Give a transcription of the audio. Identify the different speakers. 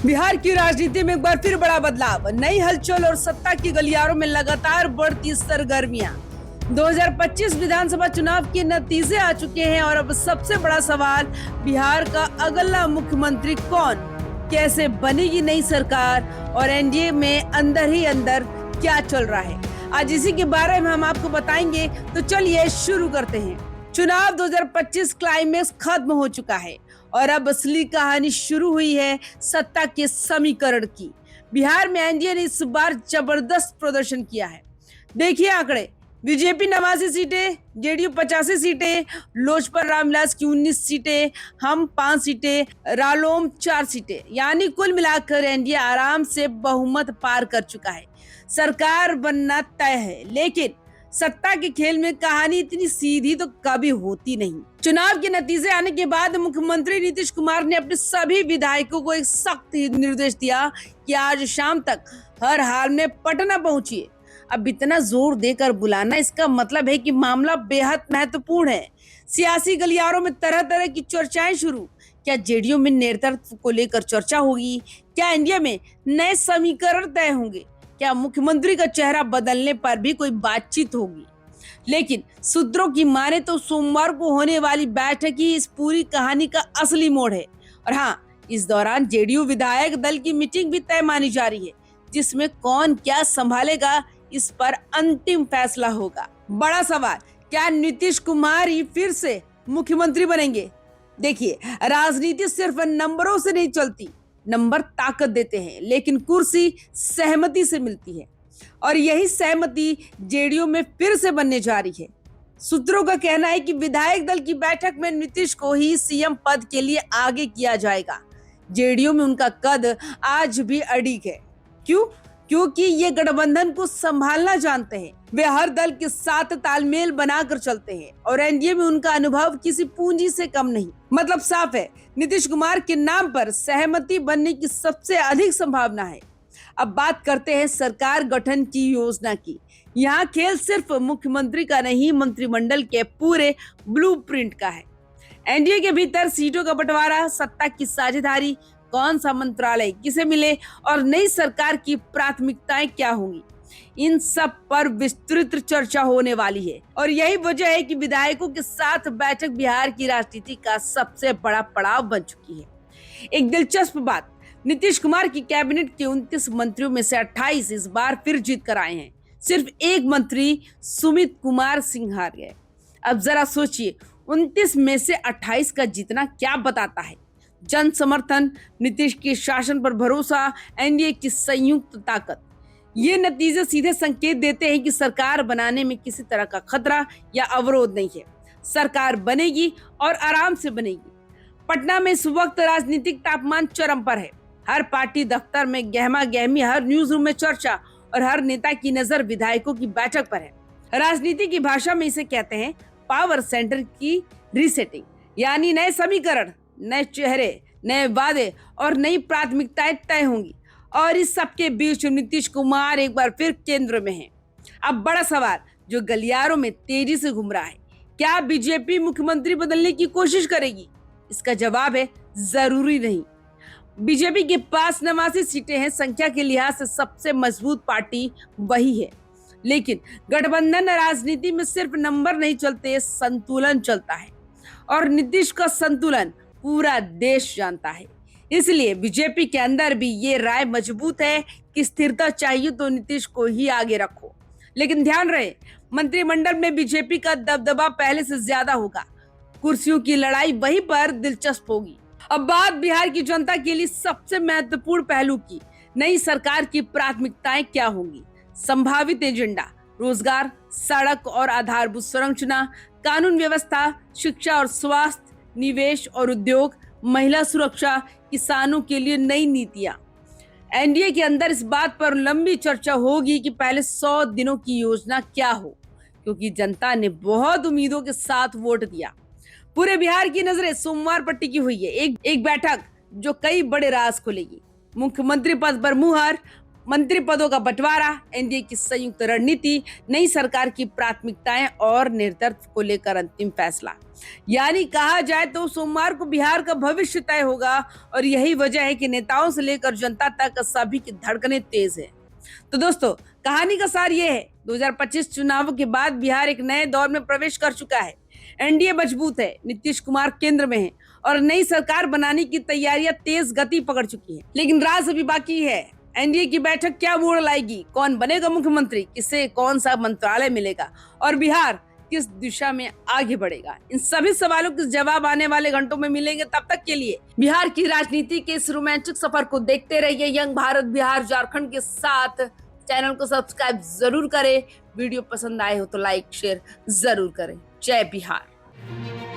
Speaker 1: बिहार की राजनीति में एक बार फिर बड़ा बदलाव, नई हलचल और सत्ता की गलियारों में लगातार बढ़ती सरगर्मियां। 2025 विधानसभा चुनाव के नतीजे आ चुके हैं और अब सबसे बड़ा सवाल, बिहार का अगला मुख्यमंत्री कौन, कैसे बनेगी नई सरकार और एनडीए में अंदर ही अंदर क्या चल रहा है। आज इसी के बारे में हम आपको बताएंगे, तो चलिए शुरू करते हैं। चुनाव 2025 क्लाइमेक्स खत्म हो चुका है और अब असली कहानी शुरू हुई है सत्ता के समीकरण की। बिहार में एनडीए ने इस बार जबरदस्त प्रदर्शन किया है। देखिए आंकड़े, बीजेपी 89 सीटें, जेडीयू 85 सीटें, लोजपा रामविलास की 19 सीटें, हम 5 सीटें, रालोम 4 सीटें, यानी कुल मिलाकर एनडीए आराम से बहुमत पार कर चुका है। सरकार बनना तय है, लेकिन सत्ता के खेल में कहानी इतनी सीधी तो कभी होती नहीं। चुनाव के नतीजे आने के बाद मुख्यमंत्री नीतीश कुमार ने अपने सभी विधायकों को एक सख्त निर्देश दिया कि आज शाम तक हर हाल में पटना पहुंचिए। अब इतना जोर देकर बुलाना, इसका मतलब है कि मामला बेहद महत्वपूर्ण है। सियासी गलियारों में तरह तरह की चर्चाएं शुरू। क्या जेडीयू में नेतृत्व को लेकर चर्चा होगी? क्या एनडीए में नए समीकरण तय होंगे? क्या मुख्यमंत्री का चेहरा बदलने पर भी कोई बातचीत होगी? लेकिन सूत्रों की माने तो सोमवार को होने वाली बैठक ही इस पूरी कहानी का असली मोड़ है। और हाँ, इस दौरान जेडीयू विधायक दल की मीटिंग भी तय मानी जा रही है, जिसमें कौन क्या संभालेगा इस पर अंतिम फैसला होगा। बड़ा सवाल, क्या नीतीश कुमार ही फिर से मुख्यमंत्री बनेंगे? देखिए, राजनीति सिर्फ नंबरों से नहीं चलती। नंबर ताकत देते हैं, लेकिन कुर्सी सहमति से मिलती है और यही सहमति जेडीयू में फिर से बनने जा रही है। सूत्रों का कहना है कि विधायक दल की बैठक में नीतीश को ही सीएम पद के लिए आगे किया जाएगा। जेडीयू में उनका कद आज भी अड़िग है। क्यों? क्योंकि ये गठबंधन को संभालना जानते हैं। वे हर दल के साथ तालमेल बनाकर चलते हैं और एनडीए में उनका अनुभव किसी पूंजी से कम नहीं। मतलब साफ है, नीतीश कुमार के नाम पर सहमति बनने की सबसे अधिक संभावना है। अब बात करते हैं सरकार गठन की योजना की। यहाँ खेल सिर्फ मुख्यमंत्री का नहीं, मंत्रिमंडल के पूरे ब्लूप्रिंट का है। एनडीए के भीतर सीटों का बंटवारा, सत्ता की साझेदारी, कौन सा मंत्रालय किसे मिले और नई सरकार की प्राथमिकताएं क्या होंगी, इन सब पर विस्तृत चर्चा होने वाली है। और यही वजह है कि विधायकों के साथ बैठक बिहार की राजनीति का सबसे बड़ा पड़ाव बन चुकी है। एक दिलचस्प बात, नीतीश कुमार की कैबिनेट के 29 मंत्रियों में से 28 इस बार फिर जीत कर आए हैं। सिर्फ एक मंत्री सुमित कुमार सिंह हार गए। अब जरा सोचिए, 29 में से 28 का जीतना क्या बताता है? जन समर्थन, नीतीश के शासन पर भरोसा, एनडीए की संयुक्त ताकत। ये नतीजे सीधे संकेत देते हैं कि सरकार बनाने में किसी तरह का खतरा या अवरोध नहीं है। सरकार बनेगी और आराम से बनेगी। पटना में इस वक्त राजनीतिक तापमान चरम पर है। हर पार्टी दफ्तर में गहमा गहमी, हर न्यूज रूम में चर्चा और हर नेता की नजर विधायकों की बैठक पर है। राजनीति की भाषा में इसे कहते हैं पावर सेंटर की रीसेटिंग, यानी नए समीकरण, नए चेहरे, नए वादे और नई प्राथमिकताएं तय होंगी। और इस सबके बीच नीतीश कुमार एक बार फिर केंद्र में हैं। अब बड़ा सवाल जो गलियारों में तेजी से घूम रहा है, क्या बीजेपी मुख्यमंत्री बदलने की कोशिश करेगी? इसका जवाब है जरूरी नहीं। बीजेपी के पास 89 सीटें हैं, संख्या के लिहाज से सबसे मजबूत पार्टी वही है। लेकिन गठबंधन राजनीति में सिर्फ नंबर नहीं चलते, संतुलन चलता है और नीतीश का संतुलन पूरा देश जानता है। इसलिए बीजेपी के अंदर भी ये राय मजबूत है कि स्थिरता चाहिए तो नीतीश को ही आगे रखो। लेकिन ध्यान रहे, मंत्रिमंडल में बीजेपी का दबदबा पहले से ज्यादा होगा। कुर्सियों की लड़ाई वहीं पर दिलचस्प होगी। अब बात बिहार की जनता के लिए सबसे महत्वपूर्ण पहलू की, नई सरकार की प्राथमिकताएं क्या होंगी। संभावित एजेंडा, रोजगार, सड़क और आधारभूत संरचना, कानून व्यवस्था, शिक्षा और स्वास्थ्य, निवेश और उद्योग, महिला सुरक्षा, किसानों के लिए नई नीतियां। एनडीए के अंदर इस बात पर लंबी चर्चा होगी कि पहले 100 दिनों की योजना क्या हो, क्योंकि जनता ने बहुत उम्मीदों के साथ वोट दिया। पूरे बिहार की नजरें सोमवार पर टिकी हुई है। एक बैठक जो कई बड़े राज खोलेगी। मुख्यमंत्री पद पर मुहर, मंत्री पदों का बंटवारा, एनडीए की संयुक्त रणनीति, नई सरकार की प्राथमिकताएं और नेतृत्व को लेकर अंतिम फैसला। यानी कहा जाए तो सोमवार को बिहार का भविष्य तय होगा और यही वजह है कि नेताओं से लेकर जनता तक सभी की धड़कनें तेज है। तो दोस्तों, कहानी का सार ये है, 2025 चुनावों के बाद बिहार एक नए दौर में प्रवेश कर चुका है। एनडीए मजबूत है, नीतीश कुमार केंद्र में है और नई सरकार बनाने की तैयारियां तेज गति पकड़ चुकी है। लेकिन राज अभी बाकी है। एनडीए की बैठक क्या मोड़ लाएगी, कौन बनेगा मुख्यमंत्री, किसे कौन सा मंत्रालय मिलेगा और बिहार किस दिशा में आगे बढ़ेगा, इन सभी सवालों के जवाब आने वाले घंटों में मिलेंगे। तब तक के लिए बिहार की राजनीति के इस रोमांचक सफर को देखते रहिए यंग भारत बिहार झारखंड के साथ। चैनल को सब्सक्राइब जरूर करें, वीडियो पसंद आए हो तो लाइक शेयर जरूर करें। जय बिहार।